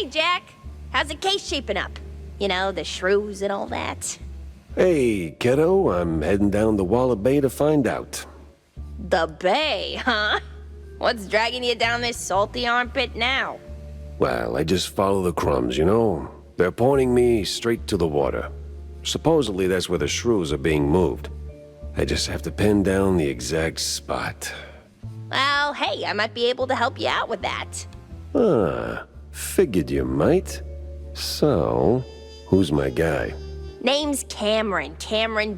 Jack. How's the case shaping up? You know, the shrews and all that. Hey, kiddo, I'm heading down the Wallet Bay to find out. The bay, huh? What's dragging you down this salty armpit now? Well, I just follow the crumbs, you know? They're pointing me straight to the water. Supposedly that's where the shrews are being moved. I just have to pin down the exact spot. Well, hey, I might be able to help you out with that. Ah, figured you might. So, who's my guy? Name's Cameron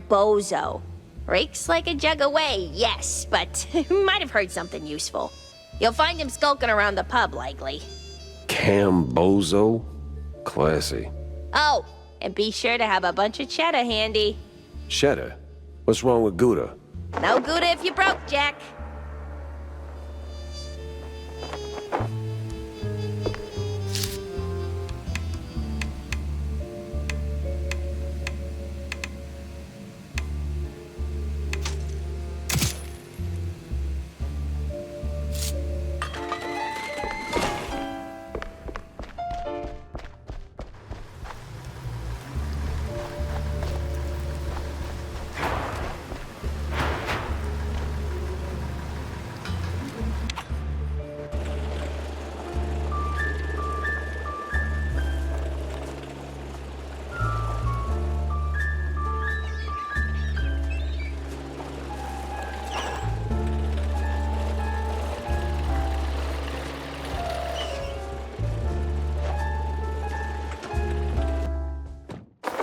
Bozo. Rakes like a jug away, yes, but might have heard something useful. You'll find him skulking around the pub, likely. Bozo? Classy. Oh, and be sure to have a bunch of cheddar handy. Cheddar? What's wrong with Gouda? No Gouda if you broke, Jack.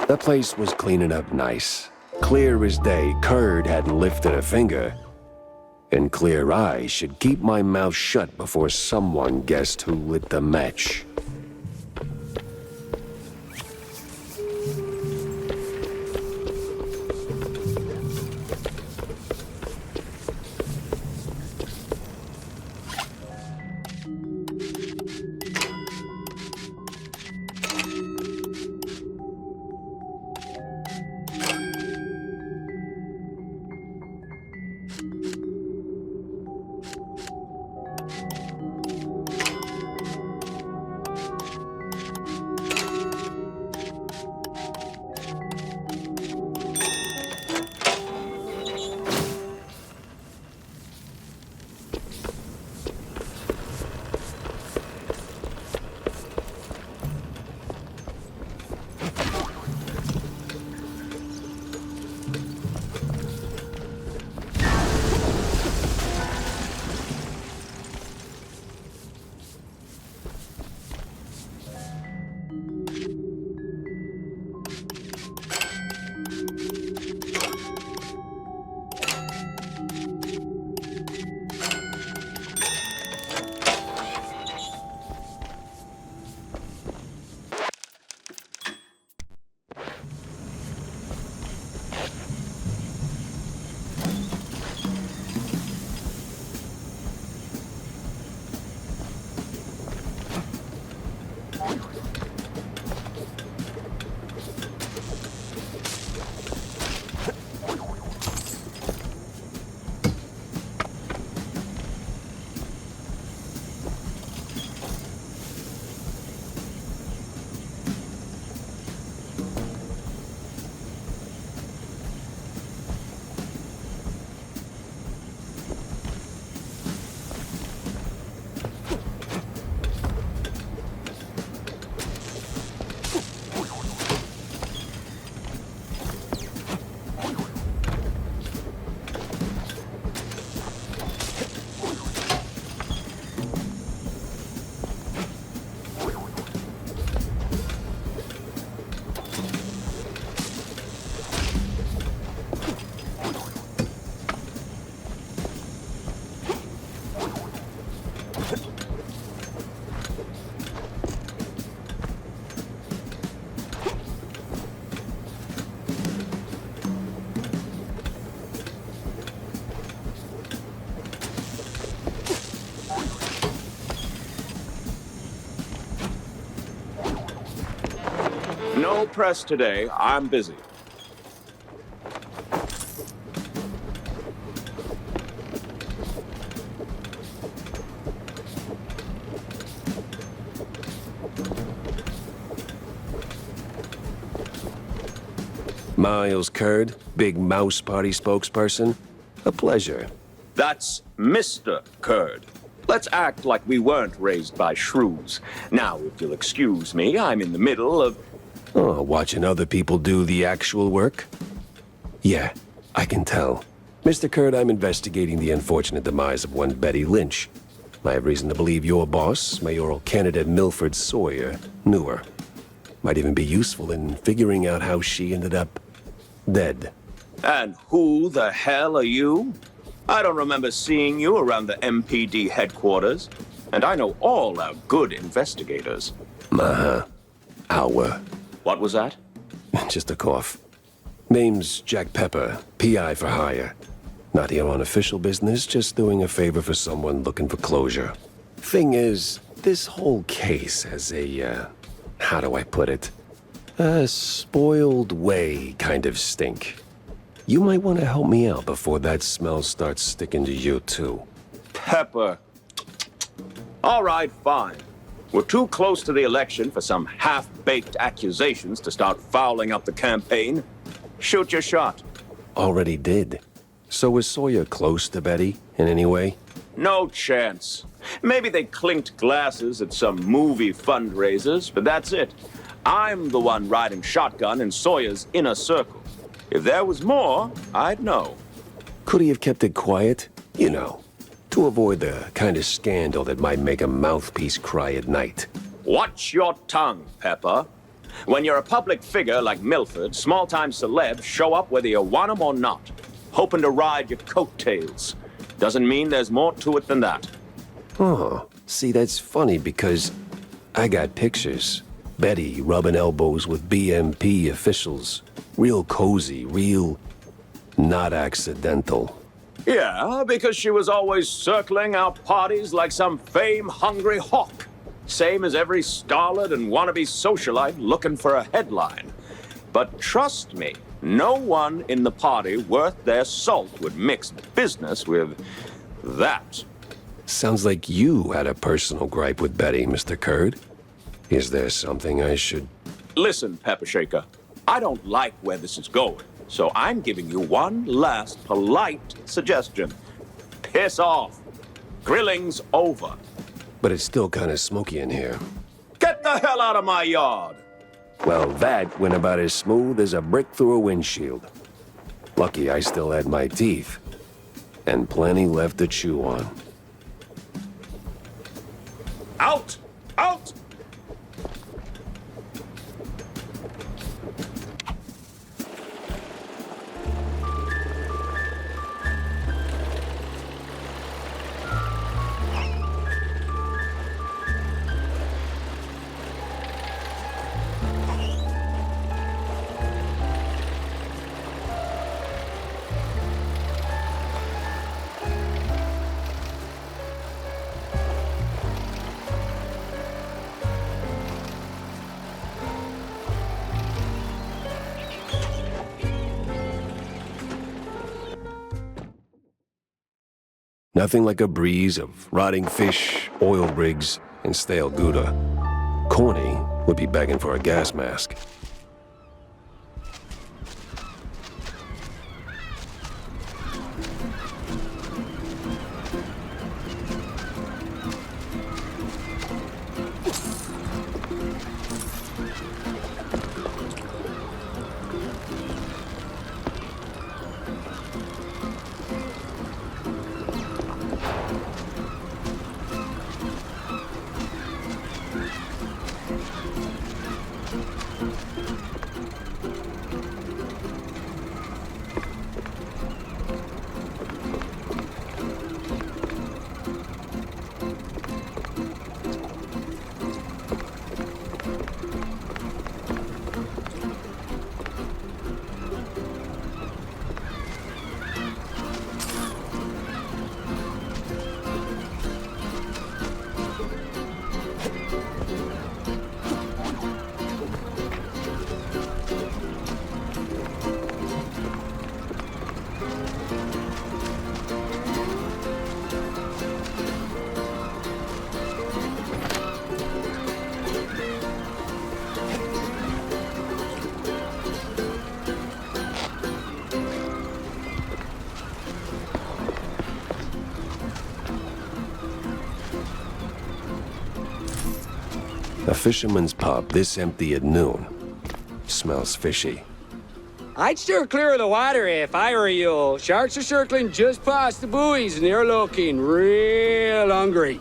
That place was cleaning up nice. Clear as day, Curd hadn't lifted a finger. And clear eyes should keep my mouth shut before someone guessed who lit the match. No press today. I'm busy. Miles Curd, Big Mouse Party spokesperson. A pleasure. That's Mr. Curd. Let's act like we weren't raised by shrews. Now, if you'll excuse me, I'm in the middle of... Oh, watching other people do the actual work? Yeah, I can tell. Mr. Curd, I'm investigating the unfortunate demise of one Betty Lynch. I have reason to believe your boss, mayoral candidate Milford Sawyer, knew her. Might even be useful in figuring out how she ended up dead. And who the hell are you? I don't remember seeing you around the MPD headquarters. And I know all our good investigators. Our. What was that? Just a cough. Name's Jack Pepper, PI for hire. Not here on official business, just doing a favor for someone looking for closure. Thing is, this whole case has a, how do I put it? A spoiled way kind of stink. You might want to help me out before that smell starts sticking to you too. Pepper. All right, fine. We're too close to the election for some half-baked accusations to start fouling up the campaign. Shoot your shot. Already did. So was Sawyer close to Betty in any way? No chance. Maybe they clinked glasses at some movie fundraisers, but that's it. I'm the one riding shotgun in Sawyer's inner circle. If there was more, I'd know. Could he have kept it quiet? You know, to avoid the kind of scandal that might make a mouthpiece cry at night. Watch your tongue, Pepper. When you're a public figure like Milford, small-time celebs show up whether you want them or not, hoping to ride your coattails. Doesn't mean there's more to it than that. Oh, see, that's funny because I got pictures. Betty rubbing elbows with BMP officials. Real cozy, real not accidental. Yeah, because she was always circling our parties like some fame-hungry hawk. Same as every starlet and wannabe socialite looking for a headline. But trust me, no one in the party worth their salt would mix business with that. Sounds like you had a personal gripe with Betty, Mr. Curd. Is there something I should... Listen, Pepper Shaker, I don't like where this is going, so I'm giving you one last polite suggestion. Piss off. Grilling's over. But it's still kind of smoky in here. Get the hell out of my yard! Well, that went about as smooth as a brick through a windshield. Lucky I still had my teeth. And plenty left to chew on. Out! Out! Nothing like a breeze of rotting fish, oil rigs, and stale Gouda. Corny would be begging for a gas mask. A fisherman's pub this empty at noon. Smells fishy. I'd steer clear of the water if I were you. Sharks are circling just past the buoys and they're looking real hungry.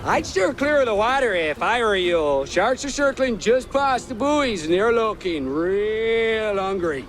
I'd steer clear of the water if I were you. Sharks are circling just past the buoys and they're looking real hungry.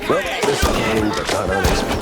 Well, this came but not unexpected.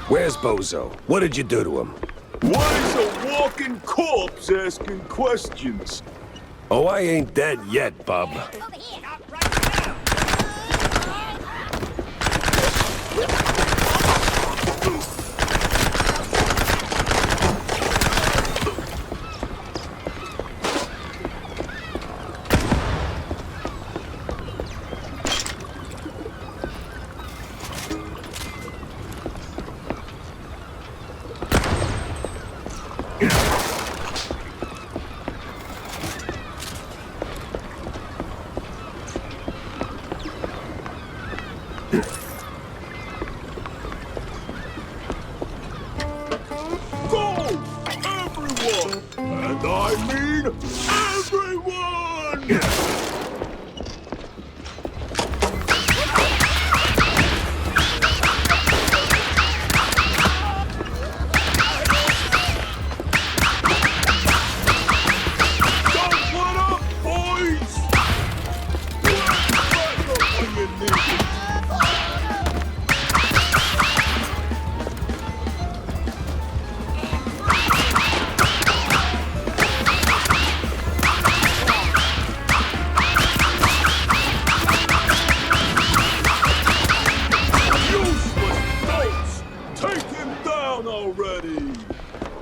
Where's Bozo? What did you do to him? Why is a walking corpse asking questions? Oh, I ain't dead yet, bub.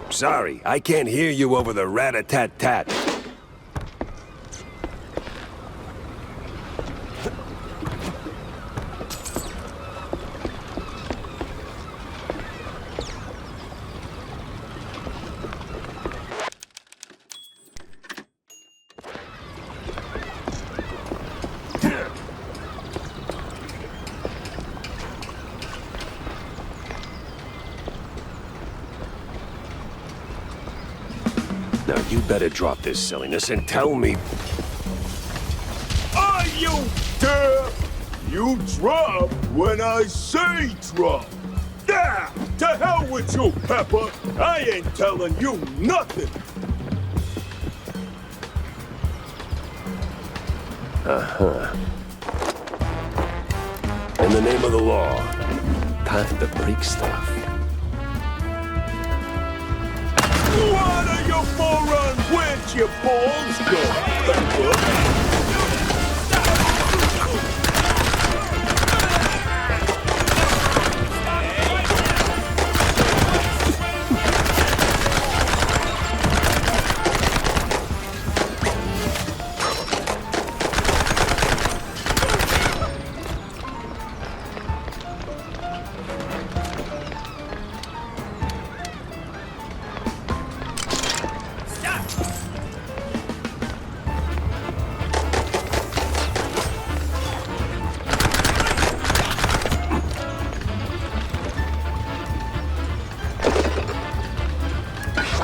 Sorry, I can't hear you over the rat-a-tat-tat. Now you better drop this silliness and tell me... Are you deaf? You drop when I say drop. Yeah, to hell with you, Pepper. I ain't telling you nothing. Uh-huh. In the name of the law, time to break stuff. What are your morons? Where'd your balls go, Pepper?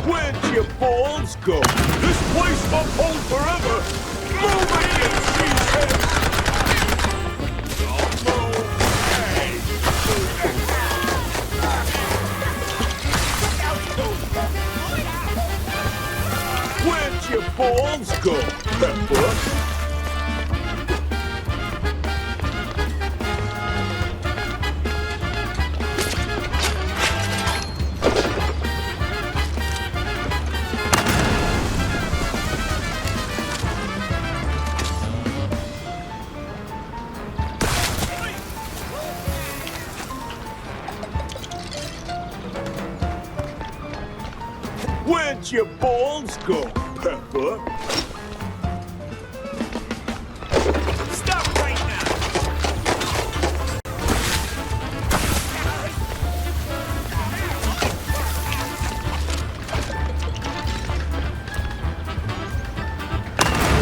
Where'd your balls go? This place won't hold forever! Move it, you cheeseheads! Where'd your balls go, Pepper? Where'd your balls go, Pepper? Stop right now!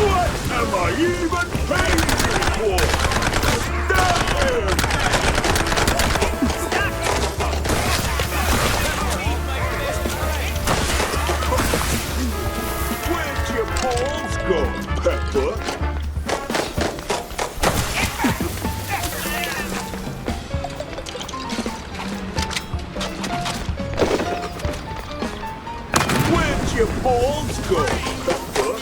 What am I even paying you for? Stop him! Go, Pepper. Where'd your balls go, Pepper?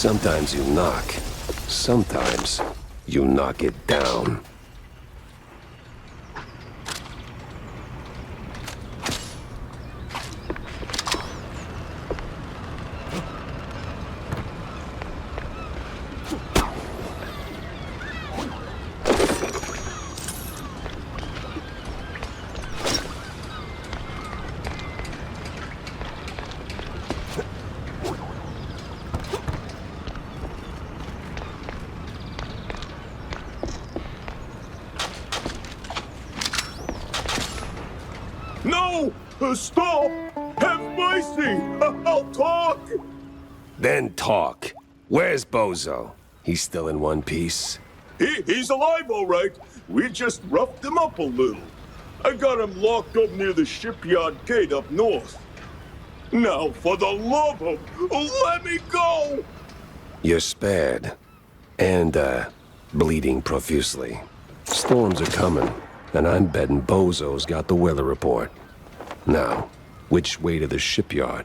Sometimes you knock. Sometimes you knock it down. No! Stop! Have mercy! I'll talk! Then talk. Where's Bozo? He's still in one piece? He's alive, all right. We just roughed him up a little. I got him locked up near the shipyard gate up north. Now, for the love of... let me go! You're spared. And, bleeding profusely. Storms are coming, and I'm betting Bozo's got the weather report. Now, which way to the shipyard?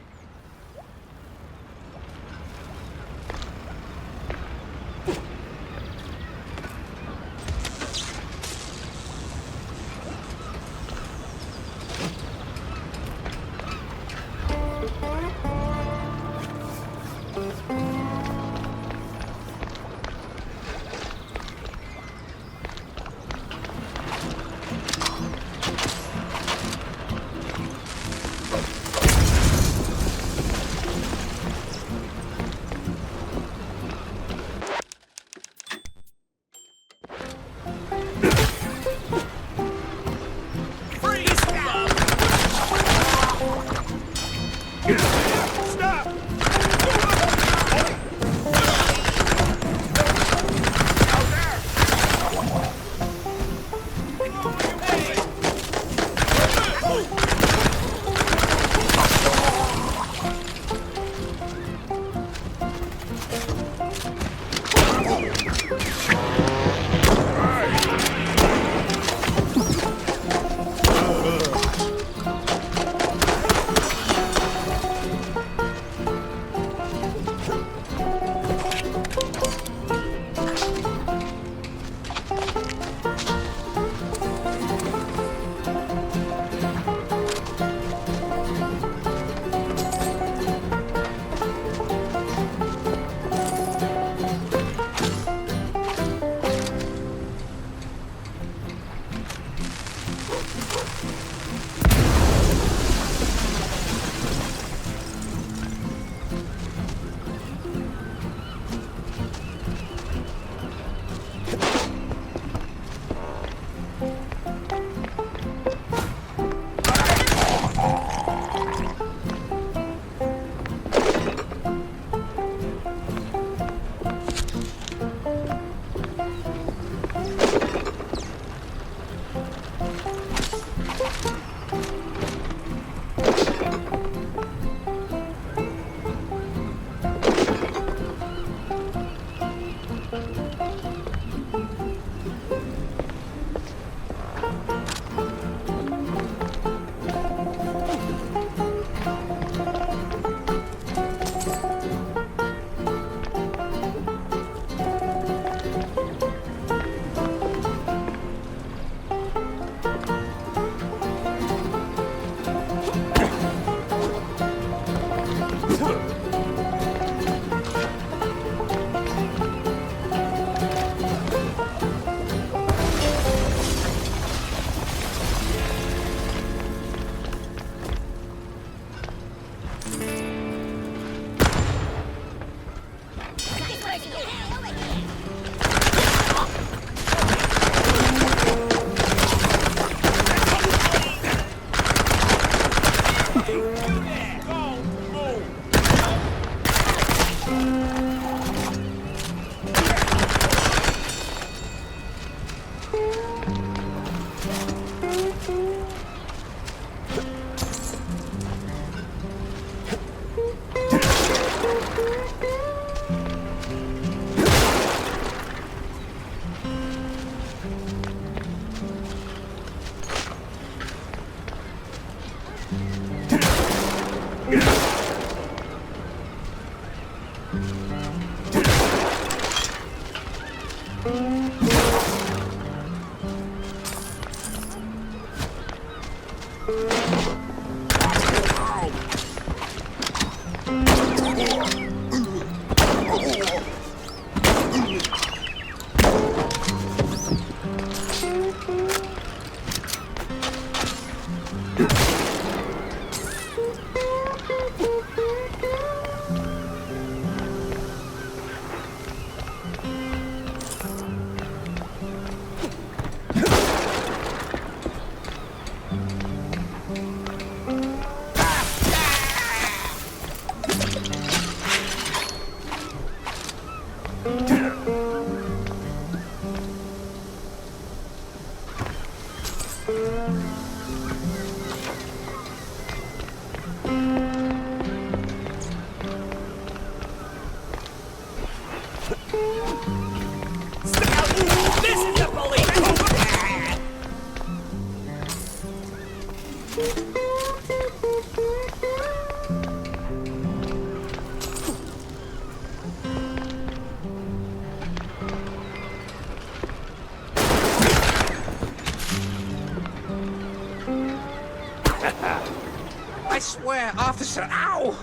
I swear, officer, ow!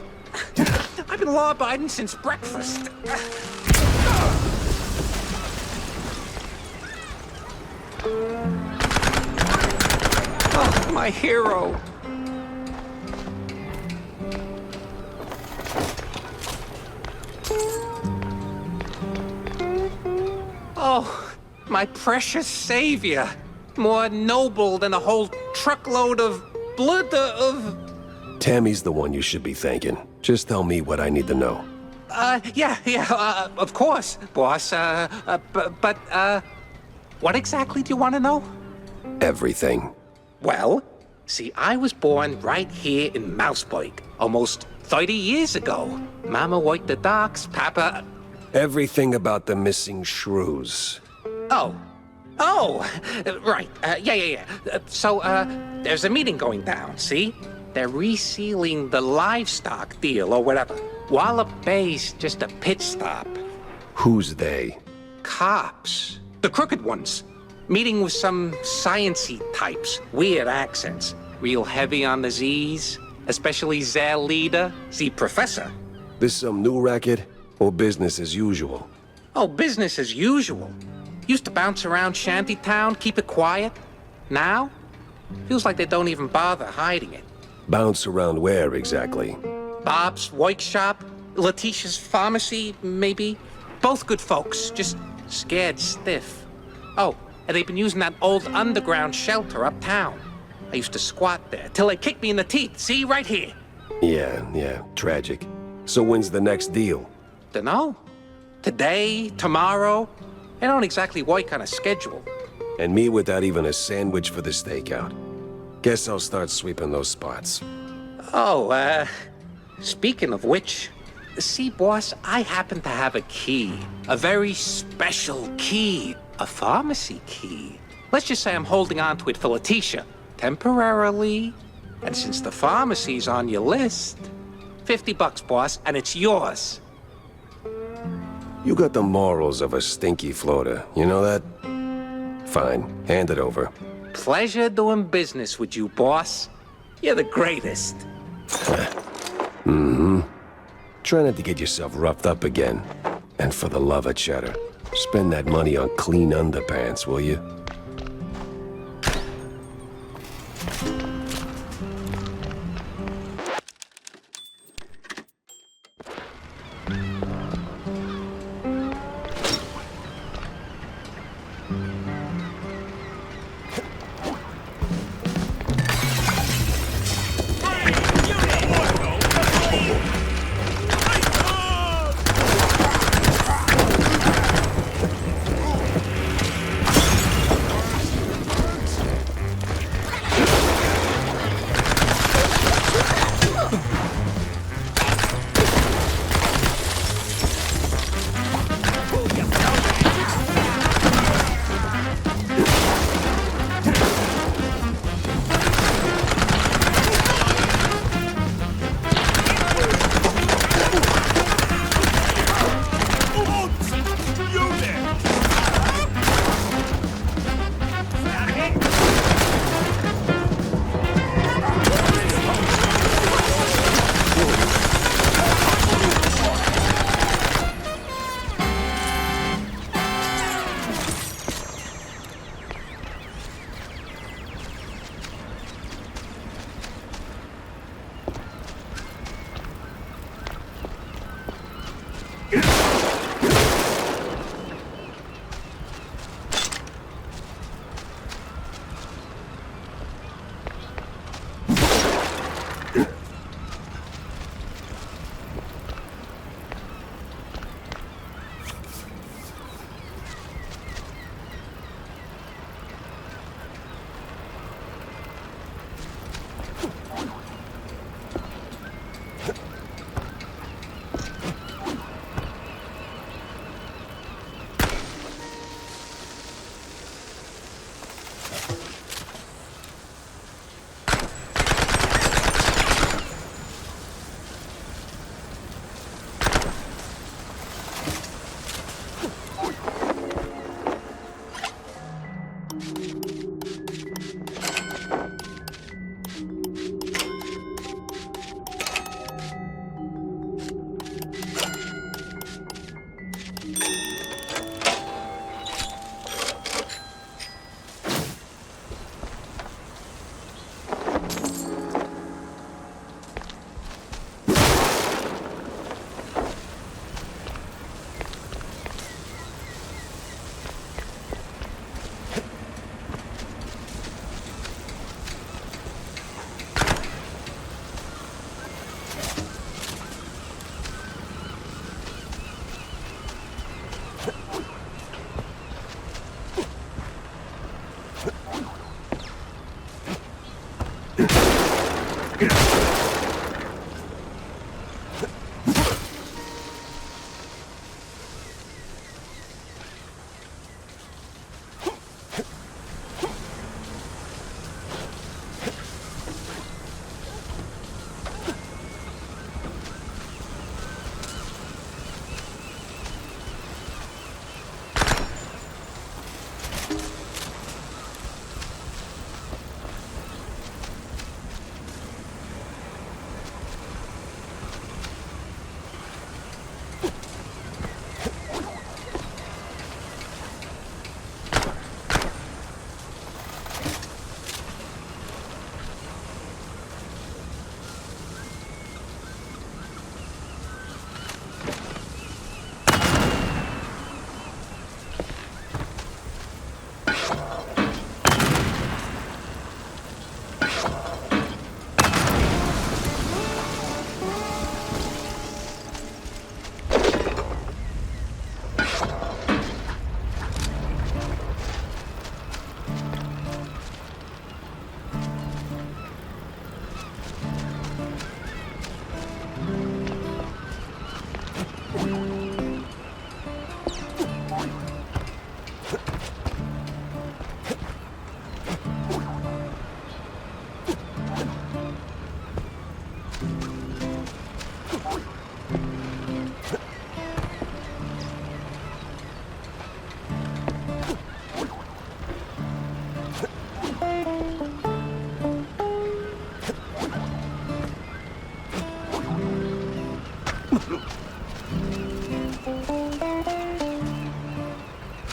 I've been law-abiding since breakfast. Oh, my hero. Oh, my precious savior. More noble than a whole truckload of blood of... Tammy's the one you should be thanking. Just tell me what I need to know. Yeah, of course, boss. What exactly do you want to know? Everything. Well, see, I was born right here in Mouseburg, almost 30 years ago. Mama worked the docks, Papa... Everything about the missing shrews. Oh, right, yeah. So, there's a meeting going down, see? They're resealing the livestock deal or whatever. Wallop Bay's just a pit stop. Who's they? Cops. The crooked ones. Meeting with some science-y types. Weird accents. Real heavy on the Z's. Especially their leader, the professor. This some new racket? Or business as usual? Oh, business as usual. Used to bounce around shantytown, keep it quiet. Now? Feels like they don't even bother hiding it. Bounce around where exactly? Bob's workshop, Letitia's pharmacy, maybe. Both good folks, just scared stiff. Oh, and they've been using that old underground shelter uptown. I used to squat there till they kicked me in the teeth. See, right here. Yeah, tragic. So when's the next deal? Dunno. Today, tomorrow. They don't exactly work on a schedule. And me without even a sandwich for the stakeout. Guess I'll start sweeping those spots. Oh, speaking of which, see, boss, I happen to have a key. A very special key. A pharmacy key. Let's just say I'm holding on to it for Letitia. Temporarily. And since the pharmacy's on your list, $50, boss, and it's yours. You got the morals of a stinky floater, you know that? Fine, hand it over. Pleasure doing business with you, boss. You're the greatest. Try not to get yourself roughed up again. And for the love of cheddar, spend that money on clean underpants, will you?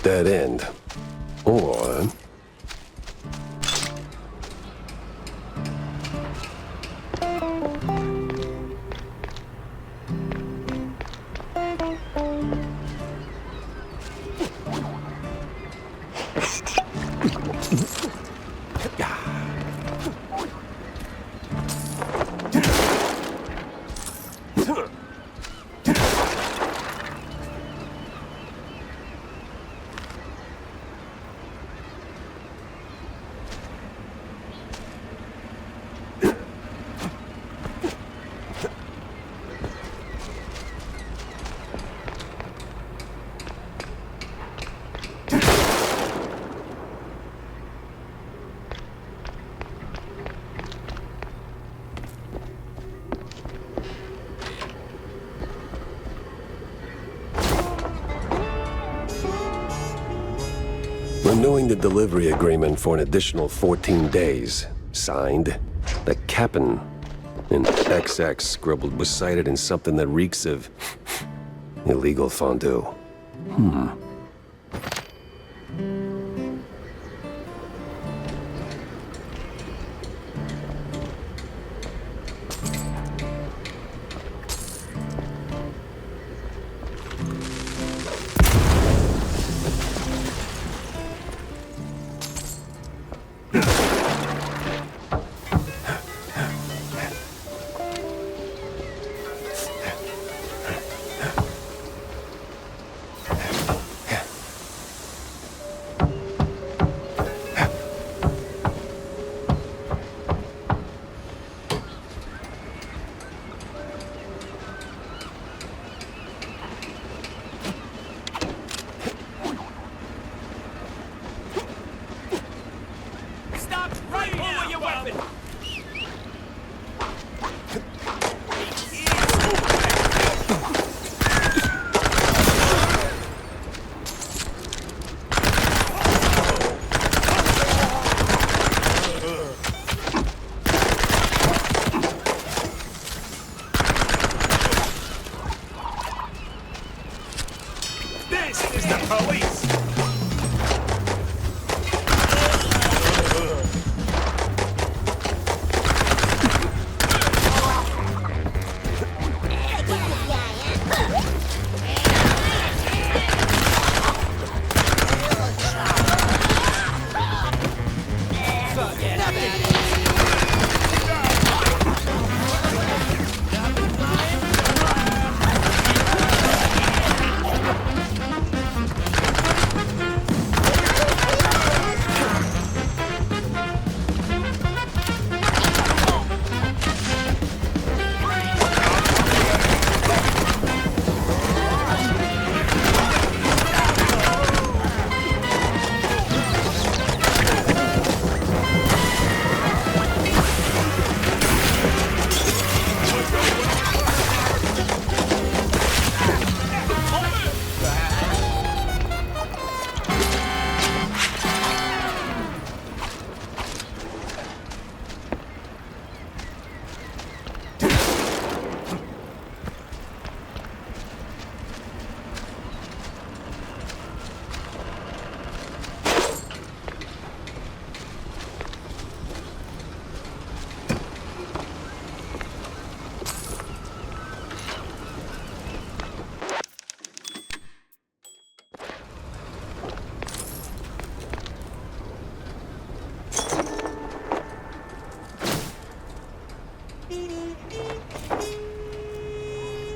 Dead end. Or... Renewing the delivery agreement for an additional 14 days. Signed, the Cap'n. In XX scribbled was cited in something that reeks of illegal fondue.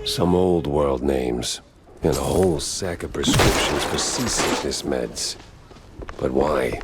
Some old world names, and a whole sack of prescriptions for seasickness meds. But why?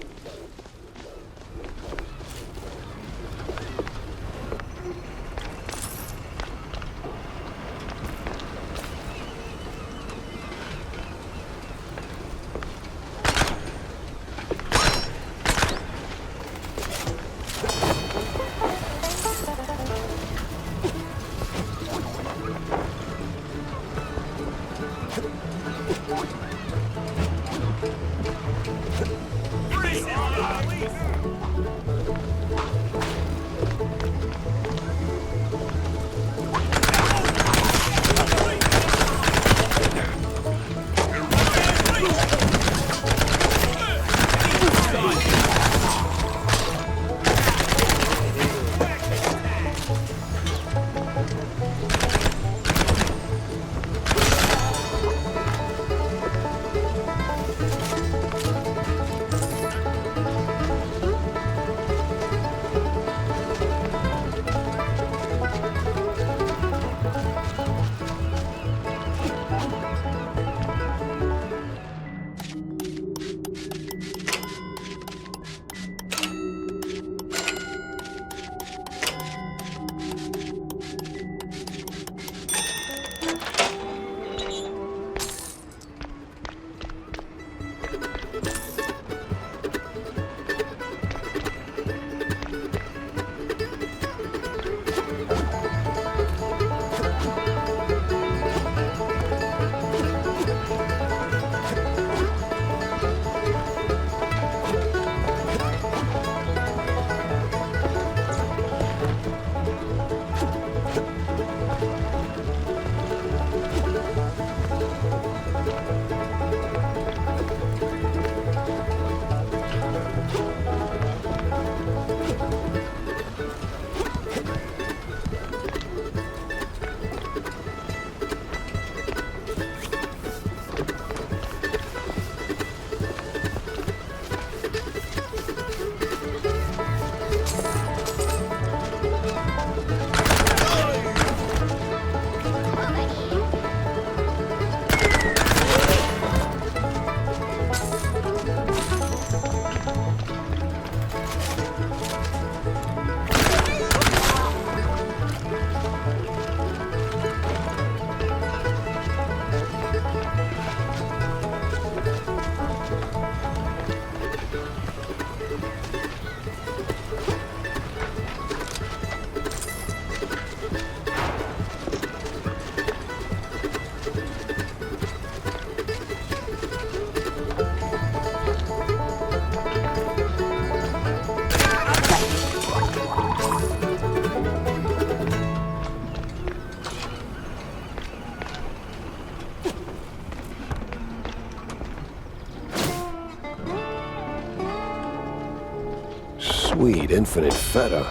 Sweet infinite feta.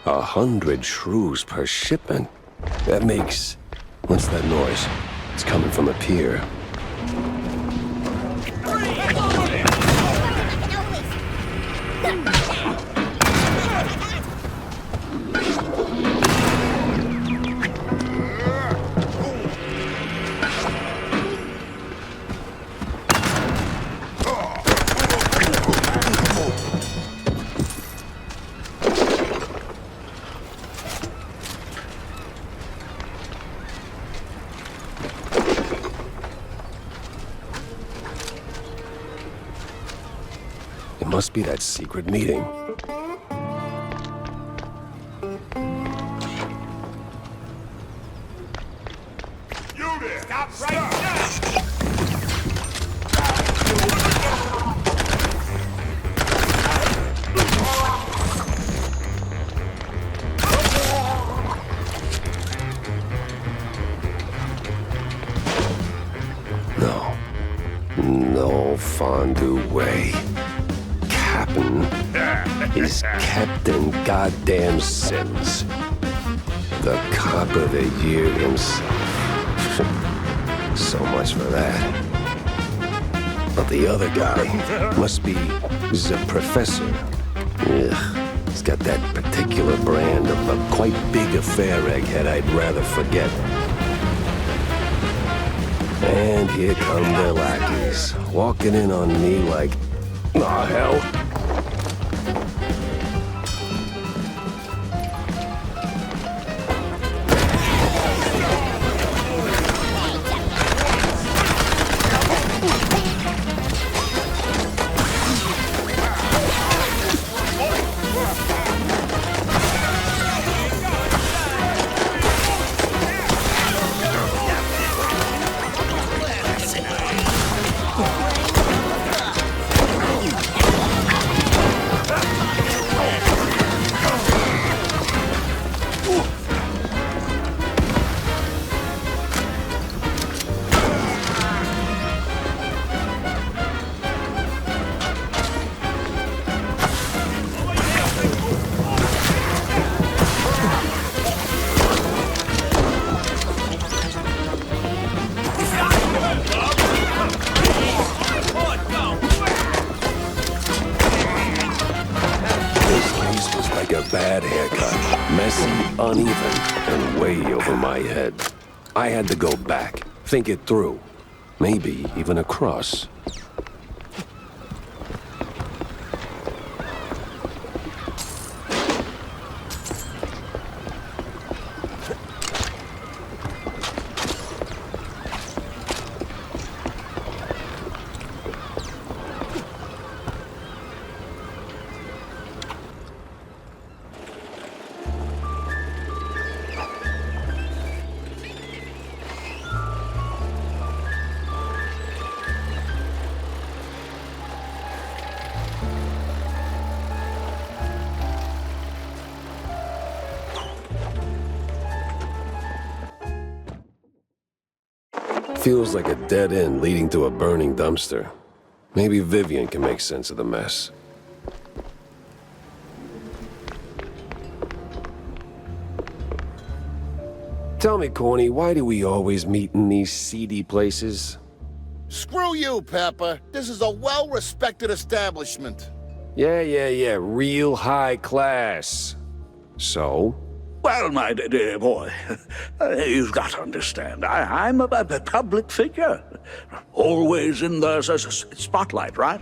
100 shrews per shipment. That makes... What's that noise? It's coming from a pier. Must be that secret meeting. You there! Stop right now! No fondue way. Captain is Captain Goddamn Sims. The cop of the year himself. So much for that. But the other guy must be the professor. Ugh, he's got that particular brand of a quite big affair egghead I'd rather forget. And here come their lackeys, walking in on me like, oh hell. bad haircut. Messy, uneven, and way over my head. I had to go back, think it through. Maybe even across. Feels like a dead end leading to a burning dumpster. Maybe Vivian can make sense of the mess. Tell me, Corny, why do we always meet in these seedy places? Screw you, Pepper. This is a well-respected establishment. Yeah, real high class. So? Well, my dear boy, you've got to understand, I'm a public figure. Always in the spotlight, right?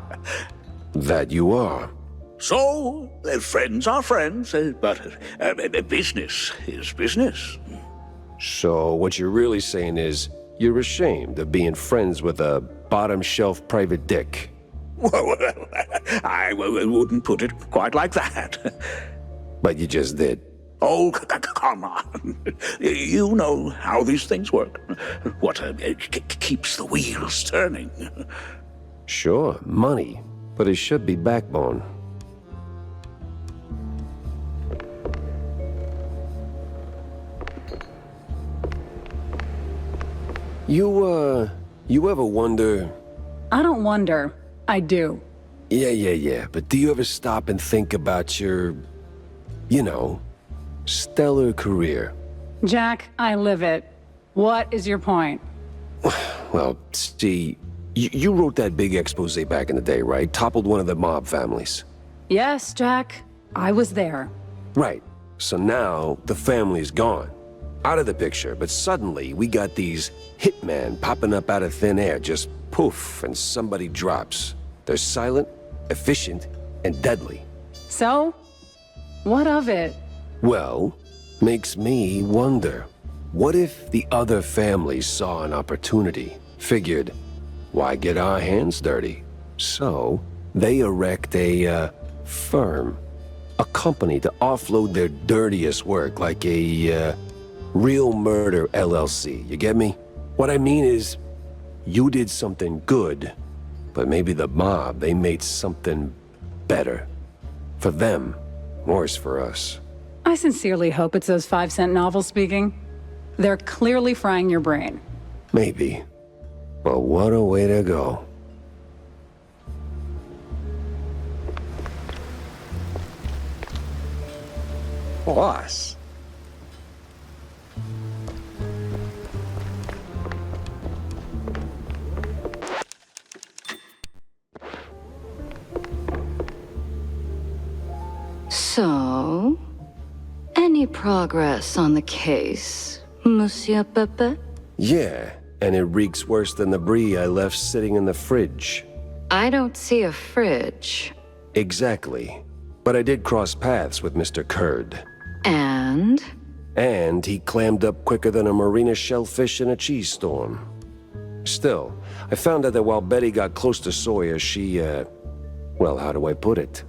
That you are. So, friends are friends, but business is business. So what you're really saying is, you're ashamed of being friends with a bottom-shelf private dick. Well, I wouldn't put it quite like that. But you just did. Oh, come on. You know how these things work. What keeps the wheels turning. Sure, money. But it should be backbone. You ever wonder... I don't wonder. I do. Yeah. But do you ever stop and think about your... you know... stellar career? Jack, I live it. What is your point? Well, see, you wrote that big expose back in the day, right? Toppled one of the mob families. Yes, Jack. I was there. Right. So now, the family's gone. Out of the picture, but suddenly we got these hitmen popping up out of thin air, just poof, and somebody drops. They're silent, efficient, and deadly. So? What of it? Well, makes me wonder. What if the other families saw an opportunity, figured, why get our hands dirty? So, they erect a, firm. A company to offload their dirtiest work, like a, Real Murder LLC, you get me? What I mean is, you did something good, but maybe the mob, they made something better. For them, worse for us. I sincerely hope it's those 5-cent novels speaking. They're clearly frying your brain. Maybe. But what a way to go. Boss. So, any progress on the case, Monsieur Pepe? Yeah, and it reeks worse than the brie I left sitting in the fridge. I don't see a fridge. Exactly. But I did cross paths with Mr. Curd. And? And he clammed up quicker than a marina shellfish in a cheese storm. Still, I found out that while Betty got close to Sawyer, she, well, how do I put it?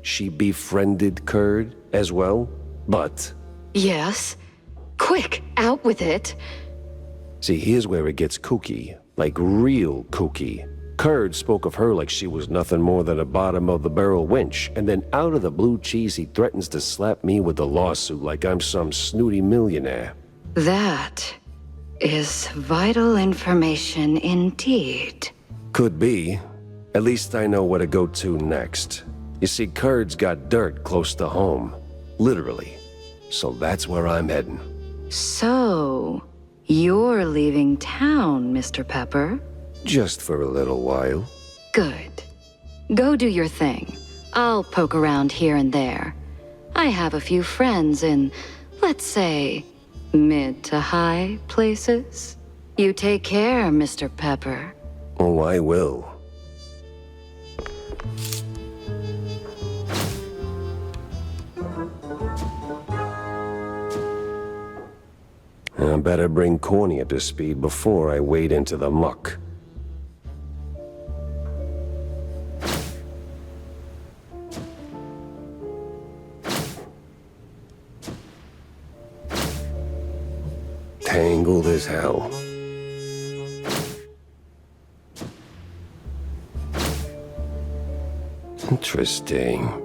She befriended Curd as well, but... Yes. Quick, out with it. See, here's where it gets kooky. Like real kooky. Curd spoke of her like she was nothing more than a bottom-of-the-barrel wench, and then out of the blue cheese he threatens to slap me with a lawsuit like I'm some snooty millionaire. That is vital information indeed. Could be. At least I know where to go to next. You see, Curd's got dirt close to home. Literally. So that's where I'm heading. So, you're leaving town, Mr. Pepper? Just for a little while. Good. Go do your thing. I'll poke around here and there. I have a few friends in, let's say, mid to high places. You take care, Mr. Pepper. Oh, I will. I better bring Corny up to speed before I wade into the muck. Tangled as hell. Interesting.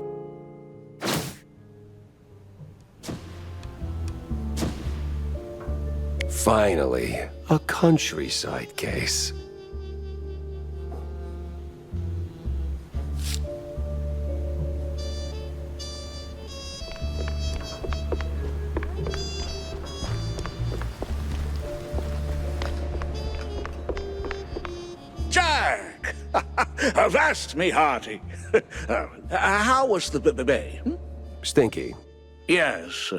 Finally, a countryside case. Jack! Avast me, hearty. How was the bay? Stinky. Yes.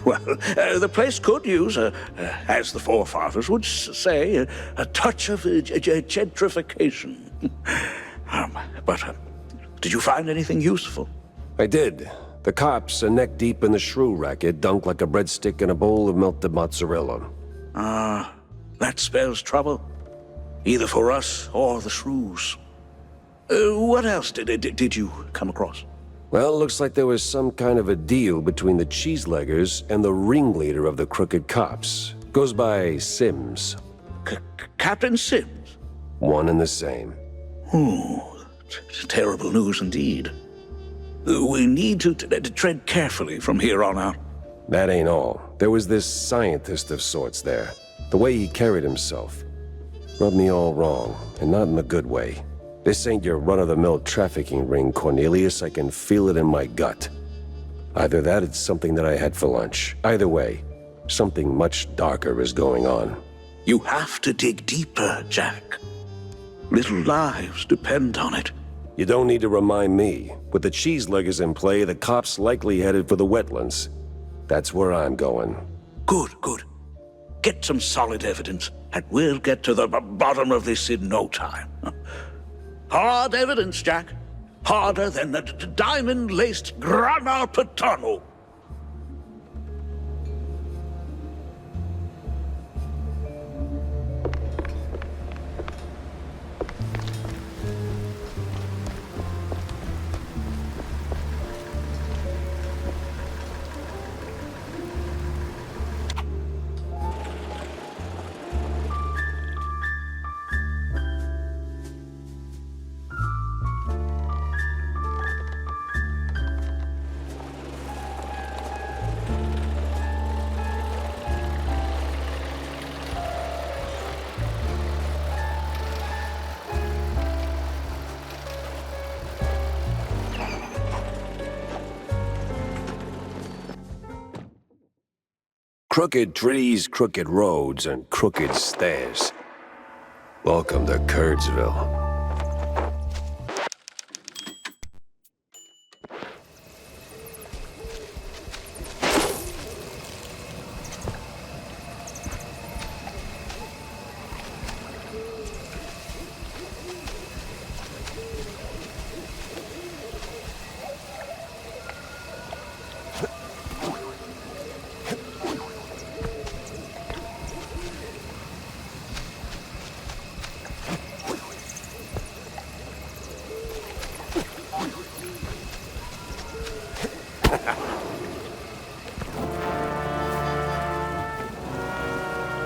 Well, the place could use, as the forefathers would say, a touch of gentrification. But did you find anything useful? I did. The cops are neck deep in the shrew racket, dunked like a breadstick in a bowl of melted mozzarella. That spells trouble. Either for us or the shrews. What else did you come across? Well, looks like there was some kind of a deal between the cheeseleggers and the ringleader of the crooked cops. Goes by Sims. Captain Sims? One and the same. Terrible news indeed. We need to tread carefully from here on out. That ain't all. There was this scientist of sorts there. The way he carried himself rubbed me all wrong, and not in a good way. This ain't your run-of-the-mill trafficking ring, Cornelius. I can feel it in my gut. Either that, it's something that I had for lunch. Either way, something much darker is going on. You have to dig deeper, Jack. Little lives depend on it. You don't need to remind me. With the cheeseleggers in play, the cops likely headed for the wetlands. That's where I'm going. Good. Get some solid evidence, and we'll get to the bottom of this in no time. Hard evidence, Jack. Harder than the diamond-laced grana padano. Crooked trees, crooked roads, and crooked stairs. Welcome to Curdsville.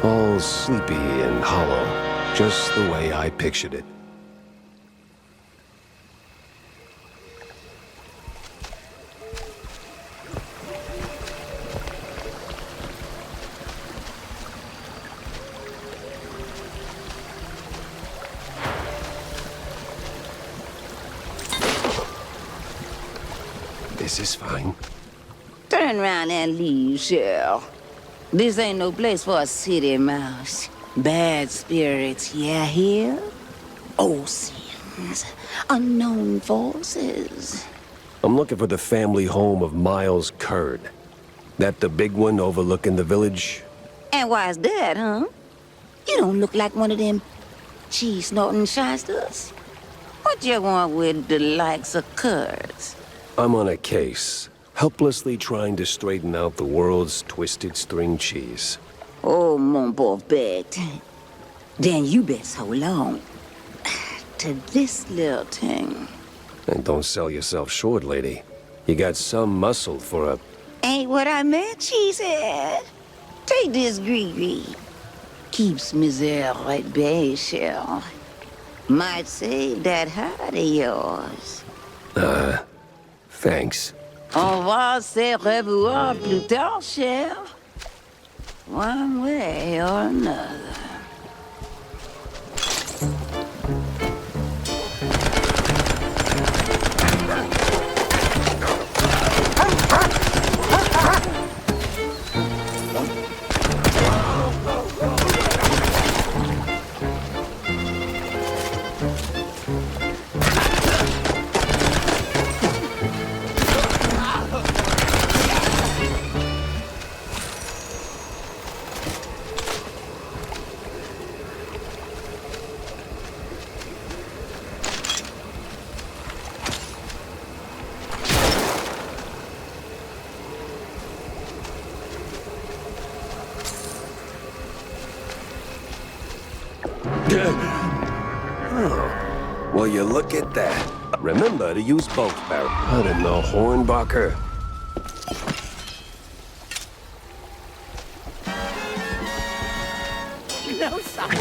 All sleepy and hollow, just the way I pictured it. This is fine. Turn around and leave, Cheryl. This ain't no place for a city mouse. Bad spirits, yeah, here? Old sins, unknown forces. I'm looking for the family home of Miles Curd. That the big one overlooking the village? And why's that, huh? You don't look like one of them cheese-snorting shysters. What you want with the likes of Curds? I'm on a case, helplessly trying to straighten out the world's twisted string cheese. Oh, mon pauvre bête. Then you best hold on to this little thing. And don't sell yourself short, lady. You got some muscle for a... Ain't what I meant, cheesehead. Take this gree-gree. Keeps misère right bay, Shell. Might save that heart of yours. Thanks. On va se revoir plus tard, Shell. One way or another. Oh, well, you look at that. Remember to use both barrels. I don't know, Hornbacher. No, son.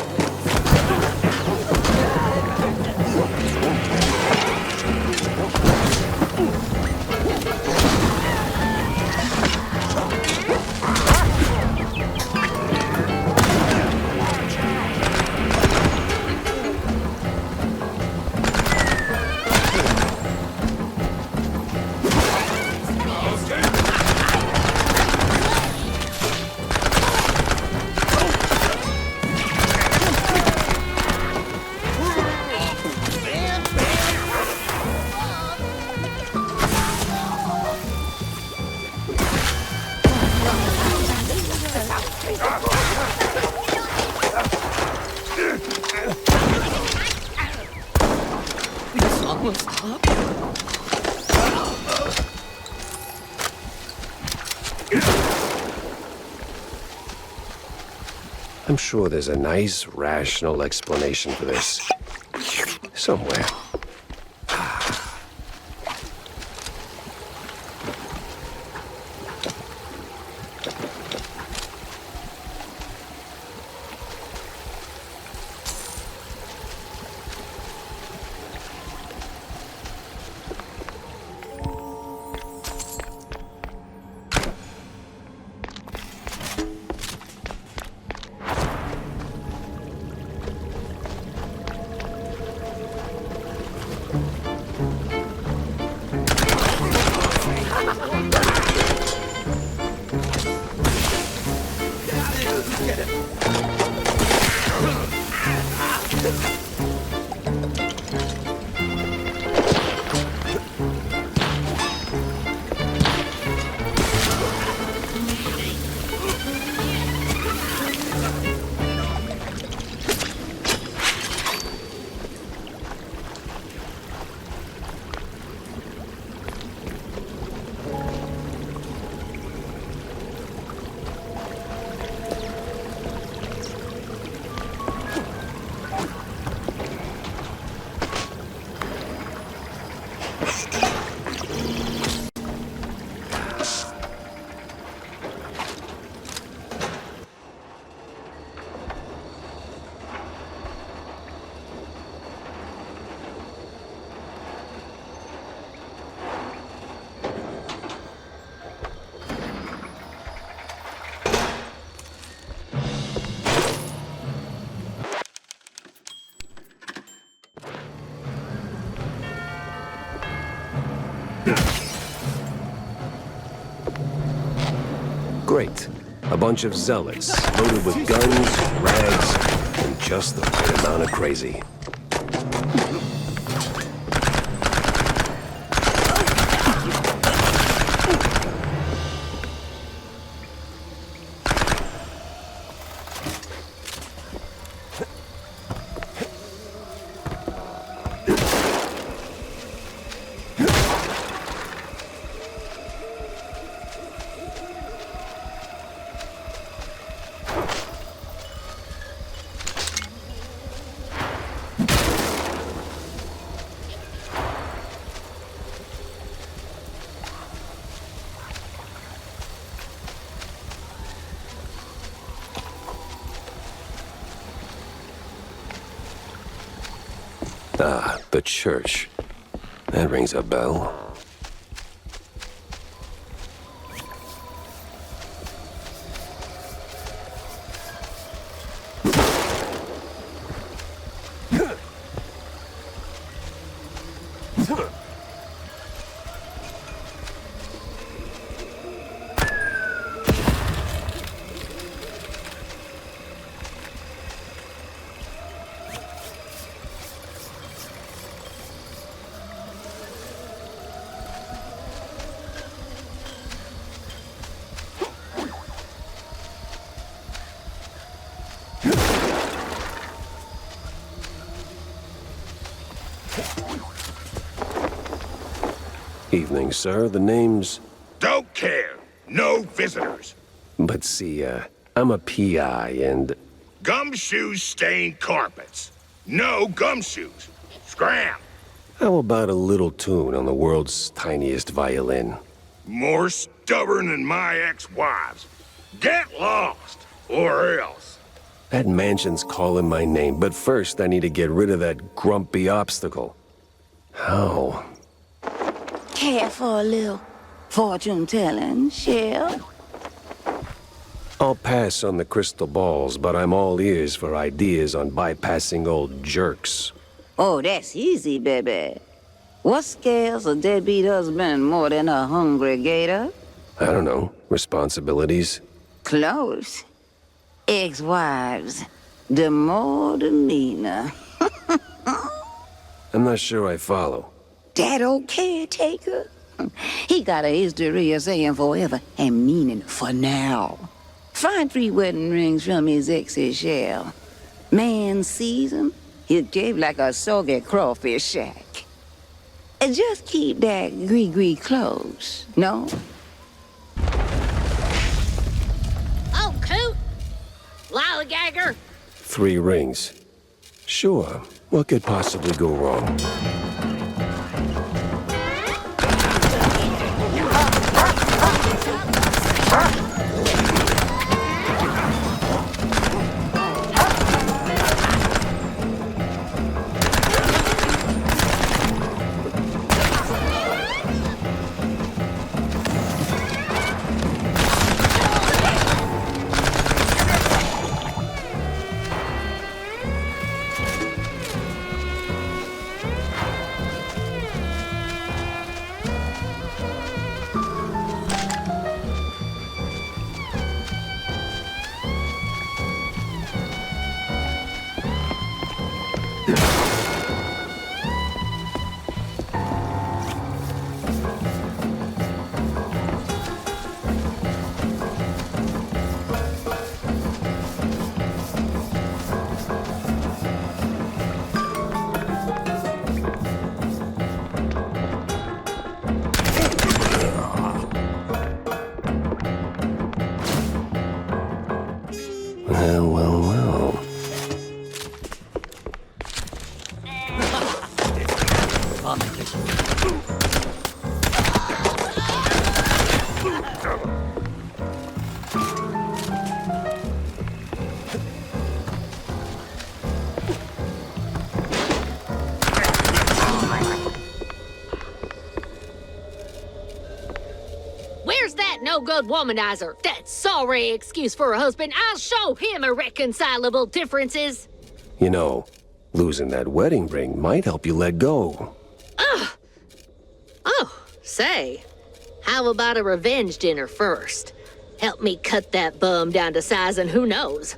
I'm sure there's a nice, rational explanation for this. Somewhere. Great. A bunch of zealots, loaded with guns, rags, and just the right amount of crazy. Ah, the church. That rings a bell. Evening, sir. The name's... Don't care. No visitors. But see, I'm a PI and... Gumshoes stain carpets. No gumshoes. Scram. How about a little tune on the world's tiniest violin? More stubborn than my ex-wives. Get lost, or else. That mansion's calling my name, but first I need to get rid of that grumpy obstacle. How? Care for a little fortune-telling, Shell? I'll pass on the crystal balls, but I'm all ears for ideas on bypassing old jerks. Oh, that's easy, baby. What scares a deadbeat husband more than a hungry gator? I don't know. Responsibilities? Close. Ex-wives. The more the meaner. I'm not sure I follow. That old caretaker? He got a history of saying forever and meaning for now. Find 3 wedding rings from his ex's shell. Man sees him, he'll cave like a soggy crawfish shack. And just keep that gree-gree close, no? Oh, coot! Lollygagger! 3 rings. Sure. What could possibly go wrong? Well. Where's that no-good womanizer? That sorry excuse for a husband. I'll show him irreconcilable differences. You know, losing that wedding ring might help you let go. Ugh. Oh, say, how about a revenge dinner first? Help me cut that bum down to size and who knows,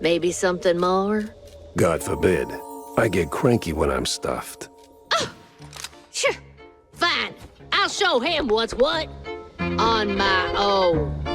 maybe something more? God forbid. I get cranky when I'm stuffed. Sure, fine. I'll show him what's what. On my own.